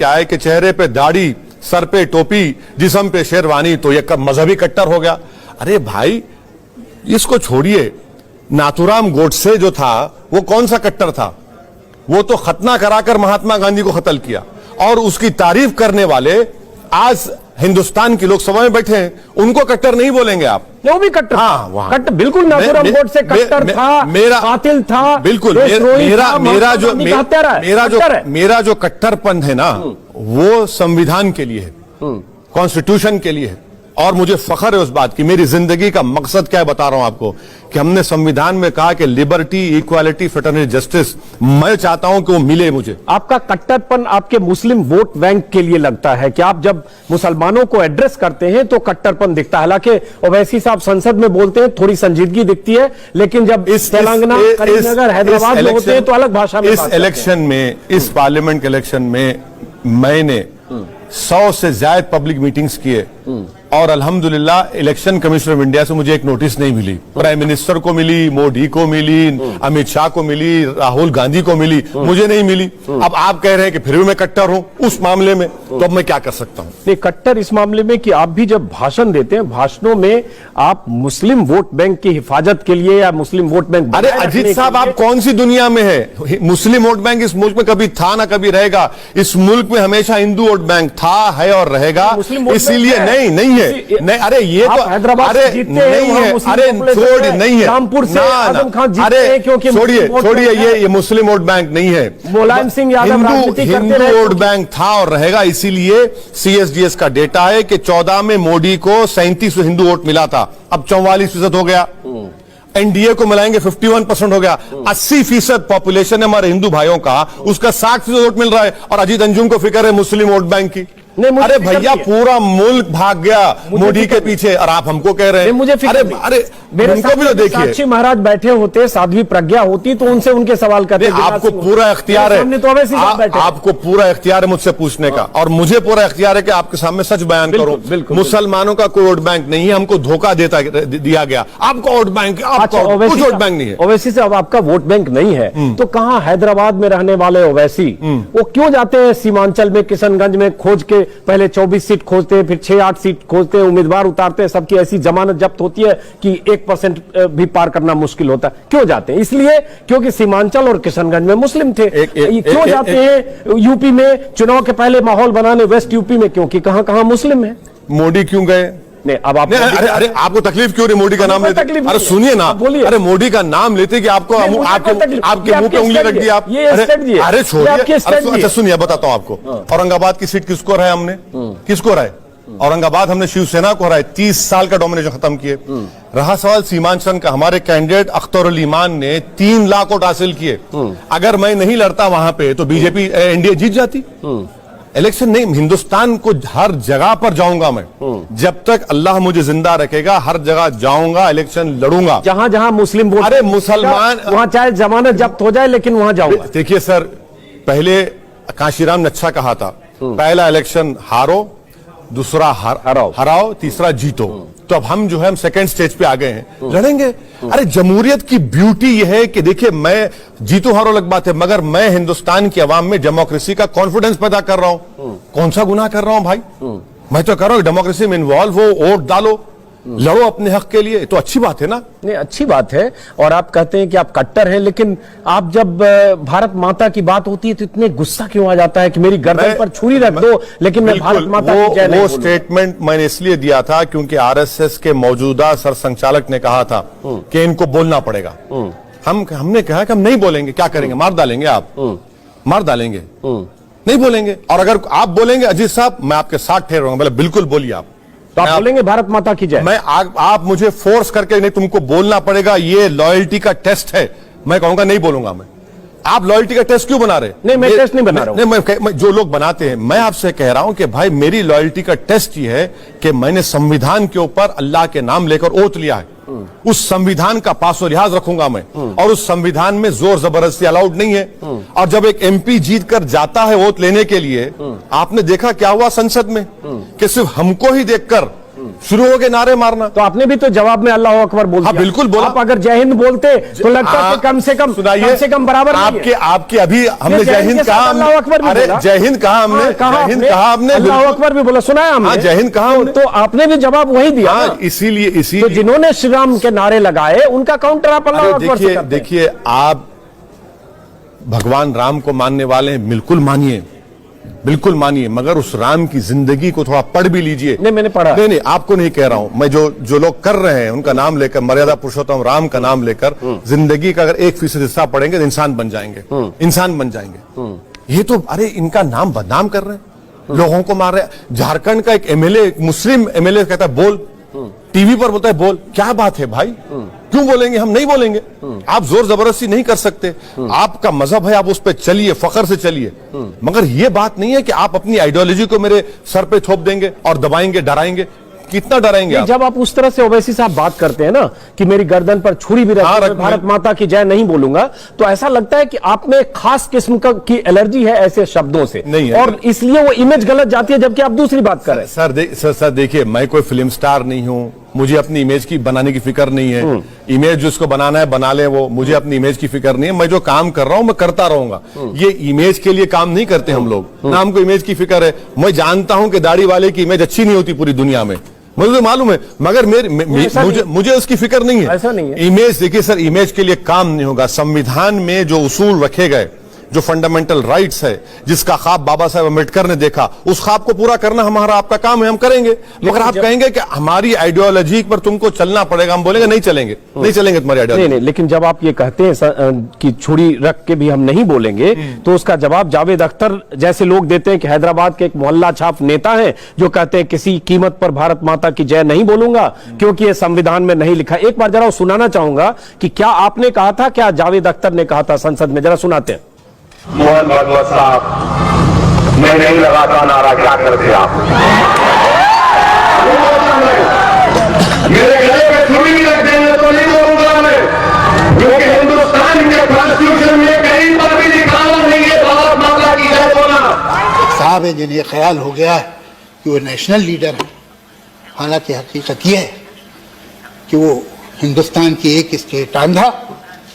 क्या है कि चेहरे पे दाढ़ी, सर पे टोपी, जिस्म पे शेरवानी, तो ये मजहबी कट्टर हो गया। अरे भाई इसको छोड़िए, नाथूराम गोडसे जो था वो कौन सा कट्टर था? वो तो खतना कराकर महात्मा गांधी को कत्ल किया, और उसकी तारीफ करने वाले आज हिंदुस्तान की लोकसभा में बैठे हैं, उनको कट्टर नहीं बोलेंगे आप? वो भी कट्टर, हाँ, कट्टर बिल्कुल। नाथूराम गोडसे कट्टर था, कातिल था, बिल्कुल। मेरा जो कट्टरपन है ना, वो संविधान के लिए है, कॉन्स्टिट्यूशन के लिए है, और मुझे फख्र है उस बात की। मेरी जिंदगी का मकसद क्या है बता रहा हूं आपको, कि हमने संविधान में कहा कि लिबर्टी, इक्वालिटी, फ्रेटर्निटी, जस्टिस। मैं चाहता हूं कि वो मिले मुझे। आपका कट्टरपन आपके मुस्लिम वोट बैंक के लिए लगता है कि आप जब मुसलमानों को एड्रेस करते हैं तो कट्टरपन दिखता है। हालांकि ओवैसी साहब संसद में बोलते हैं थोड़ी संजीदगी दिखती है, लेकिन जब तेलंगाना, करीमनगर, हैदराबाद में होते हैं तो अलग भाषा में। इस इलेक्शन में, इस पार्लियामेंट के इलेक्शन में मैंने 100 से ज्यादा पब्लिक मीटिंग्स किए, और अल्हम्दुलिल्लाह इलेक्शन कमिश्नर ऑफ इंडिया से मुझे एक नोटिस नहीं मिली। प्राइम मिनिस्टर को मिली, मोदी को मिली, अमित शाह को मिली, राहुल गांधी को मिली, मुझे नहीं मिली। अब आप कह रहे हैं कि फिर भी मैं कट्टर हूं उस मामले में, तो अब मैं क्या कर सकता हूं? नहीं, कट्टर इस मामले में कि आप भी जब भाषण देते हैं, भाषणों में आप मुस्लिम वोट बैंक की हिफाजत के लिए या मुस्लिम वोट बैंक। अरे अजीत साहब, आप कौन सी दुनिया में है? मुस्लिम वोट बैंक इस मुल्क में कभी था ना कभी रहेगा। इस मुल्क में हमेशा हिंदू वोट बैंक था, है और रहेगा। इसीलिए नहीं है। नहीं, अरे ये तो हैदराबाद नहीं है, अरे छोड़, नहीं है रामपुर से आजम खान जीते हैं, क्योंकि छोड़िए ये मुस्लिम वोट बैंक नहीं है। मुलायम सिंह यादव हिंदू वोट बैंक था और रहेगा। इसीलिए CSDS का डेटा है कि 14 में मोदी को 37% हिंदू वोट मिला था, अब 44% हो गया। NDA को मिलाएंगे 51% हो गया। 80% पॉपुलेशन है हमारे हिंदू भाइयों का, उसका 60% वोट मिल रहा है, और अजीत अंजुम को फिक्र है मुस्लिम वोट बैंक की। अरे भैया, पूरा मुल्क भाग गया मोदी के पीछे, और आप हमको कह रहे हैं मुझे अरे उनको भी तो देखिए। साक्षी महाराज बैठे होते, साध्वी प्रज्ञा होती, तो उनसे उनके सवाल करते। आपको पूरा इख्तियार है, आपको पूरा इख्तियार है मुझसे पूछने का, और मुझे पूरा इख्तियार है कि आपके सामने सच बयान करूं। मुसलमानों का कोई वोट बैंक नहीं है, हमको धोखा दिया गया। आपका वोट बैंक, आपका कुछ वोट बैंक नहीं है। ओवैसी से अब आपका वोट बैंक नहीं है, तो कहां हैदराबाद में रहने वाले ओवैसी वो क्यों जाते हैं सीमांचल में, किशनगंज में खोज के? पहले 24 सीट खोजते हैं, फिर 6-8 सीट खोजते हैं, उम्मीदवार उतारते हैं, सबकी ऐसी जमानत जब्त होती है कि 1% भी पार करना मुश्किल होता है। क्यों जाते हैं? इसलिए क्योंकि सीमांचल और किशनगंज में मुस्लिम थे। क्यों जाते हैं यूपी में चुनाव के पहले माहौल बनाने, वेस्ट यूपी में? क्योंकि कहां मुस्लिम है। मोदी क्यों गए? नहीं, अब आप अरे आपको तकलीफ क्यों रही मोदी का नाम लेते? अरे सुनिए ना, अरे मोदी का नाम लेते कि आपको आपके मुंह पे उंगली रख दी आप। अरे छोड़िए, अच्छा सुनिए, बताता हूं आपको। औरंगाबाद की सीट किसको हराया हमने? किसको हराए? औरंगाबाद हमने शिवसेना को हराए, 30 साल का डोमिनेशन खत्म किए। रहा सवाल सीमांचल का, हमारे कैंडिडेट अख्तर उल ईमान ने 3 लाख वोट हासिल किए। अगर मैं नहीं लड़ता वहां पे तो बीजेपी NDA जीत जाती। इलेक्शन नहीं, हिंदुस्तान को हर जगह पर जाऊंगा मैं, जब तक अल्लाह मुझे जिंदा रखेगा हर जगह जाऊंगा, इलेक्शन लड़ूंगा। जहां जहां मुस्लिम वोट, अरे मुसलमान, वहां चाहे जमानत जब्त हो जाए, लेकिन वहां जाऊंगा। देखिए सर, पहले काशीराम ने अच्छा कहा था, पहला इलेक्शन हारो, दूसरा हराओ, तीसरा जीतो। तो अब हम जो है, हम सेकंड स्टेज पे आ गए हैं, लड़ेंगे। अरे जमहूरियत की ब्यूटी यह है कि देखिए, मैं जीतू हारो अलग बात है, मगर मैं हिंदुस्तान की आवाम में डेमोक्रेसी का कॉन्फिडेंस पैदा कर रहा हूं। कौन सा गुनाह कर रहा हूं भाई? मैं तो कर रहा हूं डेमोक्रेसी में इन्वॉल्व हो, वोट डालो, लड़ो अपने हक के लिए, तो अच्छी बात है ना? नहीं, अच्छी बात है। और आप कहते हैं कि आप कट्टर हैं, लेकिन आप जब भारत माता की बात होती है तो इतने गुस्सा क्यों आ जाता है कि मेरी गर्दन पर छुरी रख दो, लेकिन मैं भारत माता की जय नहीं। वो स्टेटमेंट मैंने इसलिए दिया था क्योंकि RSS के मौजूदा सरसंघचालक ने कहा था कि इनको बोलना पड़ेगा। हमने कहा कि हम नहीं बोलेंगे। क्या करेंगे? मार डालेंगे? आप मार डालेंगे? नहीं बोलेंगे। और अगर आप बोलेंगे अजीत साहब, मैं आपके साथ ठहरूंगा। बोले बिल्कुल बोलिए आप। तो आप बोलेंगे भारत माता की जय? आप मुझे फोर्स करके नहीं, तुमको बोलना पड़ेगा, ये लॉयल्टी का टेस्ट है, मैं कहूंगा नहीं बोलूंगा मैं। आप लॉयल्टी का टेस्ट क्यों बना रहे? नहीं, मैं टेस्ट नहीं बना रहा हूं। जो लोग बनाते हैं, मैं आपसे कह रहा हूं कि भाई मेरी लॉयल्टी का टेस्ट ये है कि मैंने संविधान के ऊपर अल्लाह के नाम लेकर ओथ लिया है। उस संविधान का पासो लिहाज रखूंगा मैं, और उस संविधान में जोर जबरदस्ती अलाउड नहीं है। और जब एक MP जीत कर जाता है वोट लेने के लिए, आपने देखा क्या हुआ संसद में, कि सिर्फ हमको ही देखकर शुरू हो गए नारे मारना। तो आपने भी तो जवाब में अल्लाह अकबर बोल दिया। बिल्कुल बोला। आप अगर जय हिंद बोलते तो लगता है कि कम से कम बराबर आपके अभी हमने जय हिंद कहा, अल्लाह अकबर भी बोला, जय हिंद कहा हमने, जय हिंद कहा हमने, अल्लाह अकबर भी बोला, सुना है हमने, जय हिंद कहा हमने। तो आपने भी जवाब वही दिया। इसीलिए तो जिन्होंने श्री राम के नारे लगाए उनका काउंटर आप अल्लाह अकबर से करते हैं। देखिए, आप भगवान राम को मानने वाले हैं, बिल्कुल मानिए, मगर उस राम की जिंदगी को थोड़ा पढ़ भी लीजिए। नहीं, मैंने पढ़ा। नहीं, आपको नहीं कह रहा हूं मैं, जो लोग कर रहे हैं उनका नाम लेकर, मर्यादा पुरुषोत्तम राम का नाम लेकर जिंदगी का अगर 1% हिस्सा पढ़ेंगे तो इंसान बन जाएंगे। ये तो अरे इनका नाम बदनाम कर रहे हैं, लोगों को मार रहे हैं। झारखंड का एक एमएलए, मुस्लिम एमएलए कहता है बोल, टीवी पर बोलता है बोल। क्या बात है भाई, क्यों बोलेंगे? हम नहीं बोलेंगे। आप जोर जबरदस्ती नहीं कर सकते, आपका मजहब है, आप उस पर चलिए, फख्र से चलिए, मगर यह बात नहीं है कि आप अपनी आइडियोलॉजी को मेरे सर पे थोप देंगे और दबाएंगे, डराएंगे। कितना डराएंगे आप? जब आप उस तरह से ओवैसी साहब बात करते हैं ना कि मेरी गर्दन पर छुरी भी रखी है, भारत माता की जय नहीं बोलूंगा, तो ऐसा लगता है कि आप में एक खास किस्म की एलर्जी है ऐसे शब्दों से, नहीं है, और इसलिए वो इमेज गलत जाती है, जबकि आप दूसरी बात कर रहे हैं। सर देखिए, मैं कोई फिल्म स्टार नहीं हूं, मुझे अपनी इमेज की बनाने की फिक्र नहीं है। इमेज जिसको बनाना है बना ले, वो, मुझे अपनी इमेज की फिक्र नहीं है। मैं जो काम कर रहा हूं मैं करता रहूंगा। ये इमेज के लिए काम नहीं करते हम लोग, ना हमको इमेज की फिक्र है। मैं जानता हूं कि दाढ़ी वाले की इमेज अच्छी नहीं होती पूरी दुनिया में, मुझे तो मालूम है, मगर मुझे उसकी फिक्र नहीं है। ऐसा नहीं है। इमेज, देखिए सर, इमेज के लिए काम नहीं होगा। संविधान में जो उसूल रखे गए, जो फंडामेंटल राइट्स है, जिसका ख्वाब बाबा साहब अम्बेडकर ने देखा, उस ख्वाब को पूरा करना हमारा आपका काम है, हम करेंगे। मगर आप कहेंगे कि हमारी आइडियोलॉजी पर तुमको चलना पड़ेगा, हम बोलेंगे नहीं चलेंगे तुम्हारी आइडियोलॉजी। नहीं, लेकिन जब आप ये कहते हैं कि छुरी रख के भी हम नहीं बोलेंगे, तो उसका जवाब जावेद अख्तर जैसे लोग देते हैं कि हैदराबाद के एक मोहल्ला छाप नेता है जो कहते हैं किसी कीमत पर भारत माता की जय नहीं बोलूंगा क्योंकि ये संविधान में नहीं लिखा। एक बार जरा सुनाना चाहूंगा कि क्या आपने कहा था, क्या जावेद अख्तर ने कहा था संसद में, जरा सुनाते हैं। मोहन भागवत साहब, मैं नहीं लगाता नारा, क्या करते आप? मेरे गले में छुरी भी रख देंगे तो नहीं बोलूंगा मैं, क्योंकि हिंदुस्तान के कॉन्स्टिट्यूशन में कहीं पर भी लिखा नहीं है भारत माता की जय बोलना। साहब है जिन्हें ख्याल हो गया है कि वो नेशनल लीडर है, हालांकि हकीकत यह है कि वो हिंदुस्तान की एक स्टेट आंध्रा,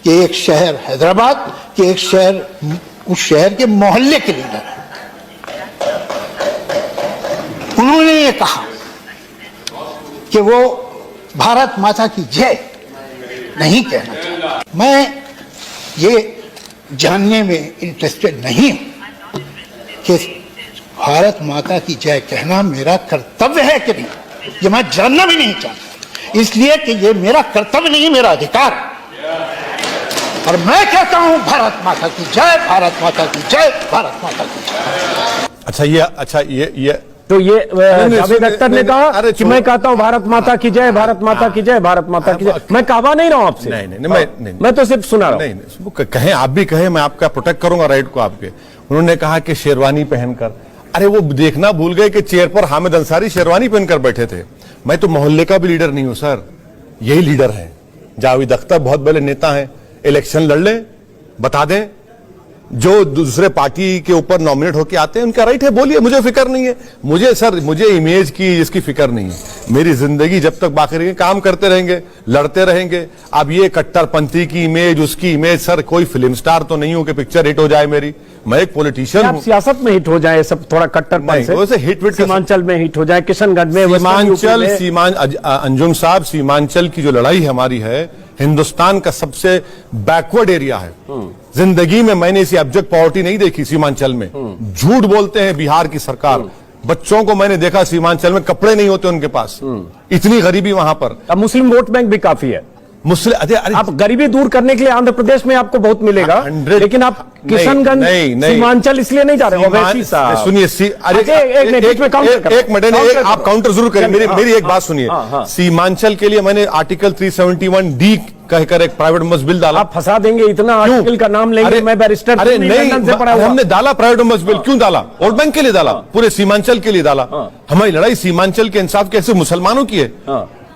कि एक शहर हैदराबाद, कि एक शहर, उस शहर के मोहल्ले के लीडर है। उन्होंने ये कहा कि वो भारत माता की जय नहीं कहना चाहता। मैं ये जानने में इंटरेस्टेड नहीं हूं कि भारत माता की जय कहना मेरा कर्तव्य है कि नहीं, ये मैं जानना भी नहीं चाहता, इसलिए कि ये मेरा कर्तव्य नहीं, मेरा अधिकार है। और मैं कहता हूं भारत माता की जय, भारत माता की जय, भारत माता की जय। अच्छा ये तो ये जावेद अख्तर ने कहा कि मैं कहता हूं भारत माता की जय, भारत माता की जय, भारत माता की जय। मैं कहवा नहीं रहा हूं आपसे, नहीं, मैं तो सिर्फ सुना रहा हूं। कहें, आप भी कहें, मैं आपका प्रोटेक्ट करूंगा राइट को आपके। उन्होंने कहा कि शेरवानी पहनकर, अरे वो देखना भूल गए कि चेयर पर हामिद अंसारी शेरवानी पहनकर बैठे थे। मैं तो मोहल्ले का भी लीडर नहीं हूं सर, यही लीडर है। जावेद अख्तर बहुत बड़े नेता हैं, इलेक्शन लड़ लें, बता दें, जो दूसरे पार्टी के ऊपर नॉमिनेट होकर आते हैं उनका राइट है, बोलिए, मुझे फिक्र नहीं है। मुझे इमेज की इसकी फिक्र नहीं है। मेरी जिंदगी जब तक बाकी रहेगी काम करते रहेंगे, लड़ते रहेंगे। अब ये कट्टरपंथी की इमेज, उसकी इमेज, सर कोई फिल्म स्टार तो नहीं हूं कि पिक्चर हिट हो जाए मेरी। मैं एक पॉलिटिशियन हूं। सियासत में हिट हो जाए सब, थोड़ा कट्टरपंथी से हिट सीमांचल में हिट हो जाए, किशनगंज में, अंजुम साहब, सीमांचल की जो लड़ाई हमारी है, हिंदुस्तान का सबसे बैकवर्ड एरिया है। जिंदगी में मैंने ऐसी एब्जेक्ट पॉवर्टी नहीं देखी सीमांचल में। झूठ बोलते हैं बिहार की सरकार। बच्चों को मैंने देखा सीमांचल में कपड़े नहीं होते उनके पास, इतनी गरीबी वहां पर। अब मुस्लिम वोट बैंक भी काफी है। मुस्लिम, अरे आप गरीबी दूर करने के लिए आंध्र प्रदेश में आपको बहुत मिलेगा, लेकिन आप किशनगंज, सीमांचल इसलिए नहीं जा रहे। सुनिए, एक मिनट, आप काउंटर जरूर करें, मेरी एक बात सुनिए। सीमांचल के लिए मैंने आर्टिकल 371D कहकर एक प्राइवेट मस्जिद बिल डाला। आप फंसा देंगे, इतना आर्टिकल का नाम लेंगे। मैं बैरिस्टर, अरे नहीं, हमने डाला प्राइवेट मस्जिद बिल। क्यों डाला? वोट बैंक के लिए डाला, पूरे सीमांचल के लिए डाला। हमारी लड़ाई सीमांचल के इंसाफ कैसे मुसलमानों की है।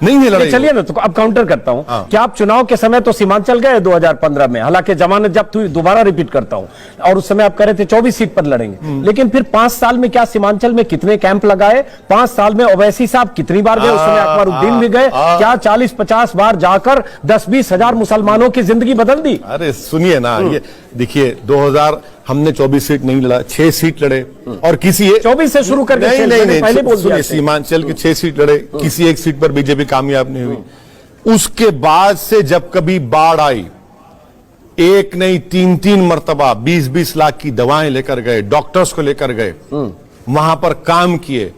नहीं है लड़ाई। चलिए ना, तो अब काउंटर करता हूं। हाँ। क्या आप चुनाव के समय तो सीमांचल गए 2015 में, हालांकि जमानत जब्त हुई, दोबारा रिपीट करता हूं, और उस समय आप कह रहे थे 24 सीट पर लड़ेंगे, लेकिन फिर 5 साल में क्या सीमांचल में कितने कैंप लगाए? 5 साल में ओवैसी साहब कितनी बार गए? उस समय अकबरुद्दीन भी गए। क्या 40-50 बार जाकर 10-20 हजार मुसलमानों की जिंदगी बदल दी? अरे सुनिए ना, ये देखिए 2000 हमने 24 सीट नहीं लड़ा, 6 सीट लड़े, और किसी 24 से शुरू करके नहीं पहले बोल दिया। सीमांचल की 6 सीट लड़े, किसी एक सीट पर बीजेपी कामयाब नहीं हुई। उसके बाद से जब कभी बाढ़ आई, एक नहीं 3-3 मर्तबा 20-20 लाख की दवाएं लेकर गए, डॉक्टर्स को लेकर गए, वहां पर काम किए।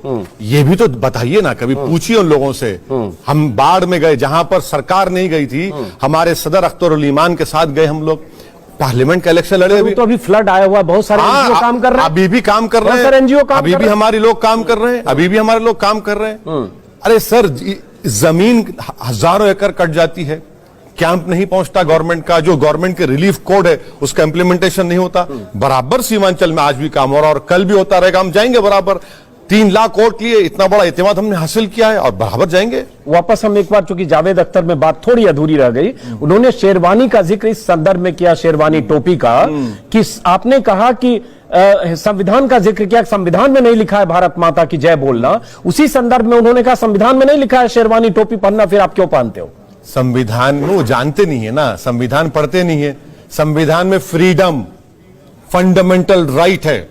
ये भी तो बताइए ना, कभी पूछिए उन लोगों से। हम बाढ़ में गए जहां पर सरकार नहीं गई थी, हमारे सदर अख्तर उल ईमान के साथ गए हम लोग, पार्लियामेंट का इलेक्शन लड़े। तो अभी फ्लड आया हुआ, बहुत सारे एनजीओ काम कर रहे हैं, अभी भी काम कर रहे हैं, बहुत सारे एनजीओ काम अभी भी हमारे लोग काम कर रहे हैं, अभी भी हमारे लोग काम कर रहे हैं। अरे सर, जमीन हजारों एकड़ कट जाती है, कैंप नहीं पहुंचता गवर्नमेंट का, जो गवर्नमेंट के रिलीफ कोड है उसका इंप्लीमेंटेशन नहीं होता। बराबर सीमांचल में आज भी काम हो रहा है और कल भी होता रहेगा। हम जाएंगे बराबर, 3 लाख वोट लिए, इतना बड़ा इत्मीनान हमने हासिल किया है और बराबर जाएंगे। वापस हम एक बार, चूंकि जावेद अख्तर में बात थोड़ी अधूरी रह गई, उन्होंने शेरवानी का जिक्र इस संदर्भ में किया, शेरवानी टोपी का, कि आपने कहा कि संविधान का जिक्र किया, संविधान में नहीं लिखा है भारत माता की जय बोलना। उसी संदर्भ में उन्होंने कहा संविधान में नहीं लिखा है शेरवानी टोपी पहनना, फिर आप क्यों पहनते हो? संविधान में वो जानते नहीं है ना, संविधान पढ़ते नहीं है। संविधान में फ्रीडम, फंडामेंटल राइट है,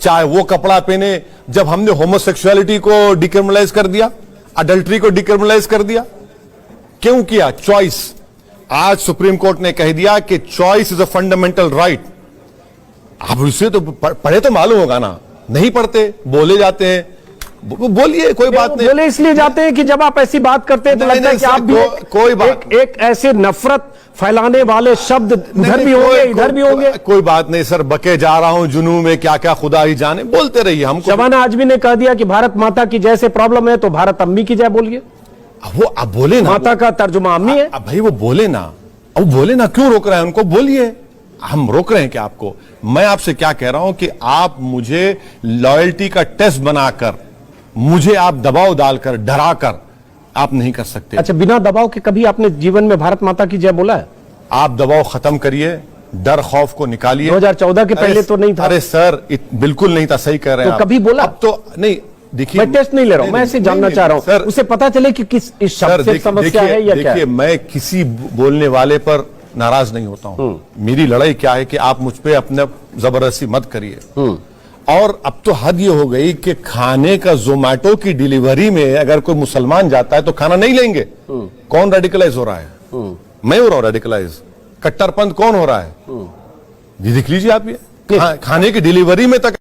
चाहे वो कपड़ा पहने। जब हमने होमोसेक्सुअलिटी को डिक्रिमिनलाइज कर दिया, अडल्ट्री को डिक्रिमिनलाइज कर दिया, क्यों किया? चॉइस। आज सुप्रीम कोर्ट ने कह दिया कि choice is a fundamental right. अब उसे तो पढ़े तो मालूम होगा ना, नहीं पढ़ते, बोले जाते हैं। बोलिए, कोई बात नहीं। बोले इसलिए जाते हैं कि जब आप ऐसी बात करते हैं तो लगता है कि आप भी कोई बात एक ऐसे नफरत फैलाने वाले शब्द इधर भी होंगे, इधर भी होंगे। कोई बात नहीं सर, बके जा रहा हूं जुनू में, क्या क्या खुदा ही जाने, बोलते रहिए। हमको शबाना आजमी ने कह दिया कि भारत माता की जय से प्रॉब्लम है तो भारत अम्मी की जय बोलिए। वो अब बोले ना, माता का तर्जुमा अम्मी है। भाई वो बोले ना, अब बोले ना, क्यों रोक रहे हैं उनको? बोलिए। हम रोक रहे हैं क्या आपको? मैं आपसे क्या कह रहा हूं कि आप मुझे लॉयल्टी का टेस्ट बनाकर, मुझे आप दबाव डालकर, डराकर आप नहीं कर सकते। अच्छा, बिना दबाव के कभी आपने जीवन में भारत माता की जय बोला है? आप दबाव खत्म करिए, डर खौफ को निकालिए। 2014 के पहले तो नहीं था। अरे सर, बिल्कुल नहीं था, सही कह रहे हैं तो कभी बोला? अब तो नहीं। देखिए, मैं टेस्ट नहीं ले रहा हूं, मैं ऐसे जानना चाह रहा हूं सर, उसे पता चले कि किस इस शब्द से समस्या है या क्या है। देखिए, मैं किसी बोलने वाले पर नाराज नहीं होता हूं। मेरी लड़ाई क्या है कि आप मुझ पे अपने जबरदस्ती मत करिए। और अब तो हद ये हो गई कि खाने का जोमैटो की डिलीवरी में अगर कोई मुसलमान जाता है तो खाना नहीं लेंगे। कौन रेडिकलाइज हो रहा है? मैं हो रहा हूं रेडिकलाइज। कट्टरपंथ कौन हो रहा है? ये देख लीजिए आप, ये खाने की डिलीवरी में तक